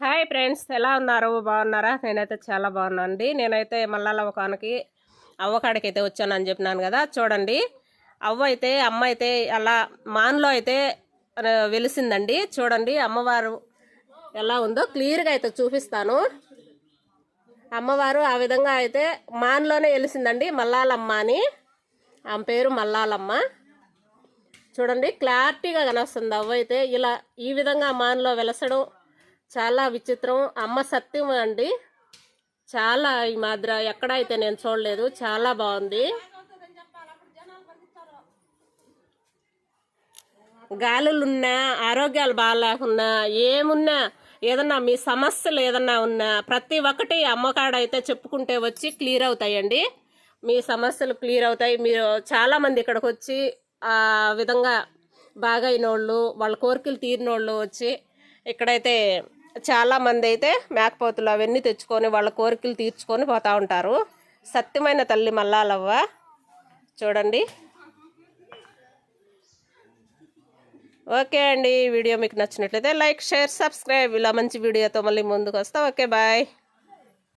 Hi friends, ఎలా ఉన్నారు? బాగున్నారా? నేనైతే చాలా బాగున్నానండి. నేనైతే మల్లాల ఒకనికి అవ్వకాడికి అయితే వచ్చానని చెప్పినాను కదా. చూడండి, అమ్మ అయితే అలా మాన్లో అయితే వెలిసిందండి. చూడండి అమ్మవారు ఎలా ఉందో క్లియర్గా అయితే చూపిస్తాను. అమ్మవారు ఆ విధంగా అయితే మాన్లోనే వెలిసిందండి. మల్లాలమ్మ అని ఆమె పేరు మల్లాలమ్మ. చూడండి క్లారిటీగా కనొస్తుంది. అయితే ఇలా ఈ విధంగా మాన్లో వెలసడం చాలా విచిత్రం. అమ్మ సత్యం అండి. చాలా ఈ మాదిర ఎక్కడైతే నేను చూడలేదు. చాలా బాగుంది. గాలులున్నా, ఆరోగ్యాలు బాగాలేకున్నా, ఏమున్నా, ఏదన్నా మీ సమస్యలు ఏదన్నా ఉన్నా ప్రతి ఒక్కటి అమ్మకాడైతే చెప్పుకుంటే వచ్చి క్లియర్ అవుతాయండి. మీ సమస్యలు క్లియర్ అవుతాయి. మీరు చాలామంది ఇక్కడికి వచ్చి ఆ విధంగా బాగైనోళ్ళు, వాళ్ళ కోరికలు తీరినోళ్ళు వచ్చి ఇక్కడైతే చాలామంది అయితే మేకపోతులు అవన్నీ తెచ్చుకొని వాళ్ళ కోరికలు తీర్చుకొని పోతూ ఉంటారు. సత్యమైన తల్లి మల్లాలవ్వ. చూడండి. ఓకే అండి, వీడియో మీకు నచ్చినట్లయితే లైక్, షేర్, సబ్స్క్రైబ్. ఇలా మంచి వీడియోతో మళ్ళీ ముందుకు వస్తా. Okay, bye.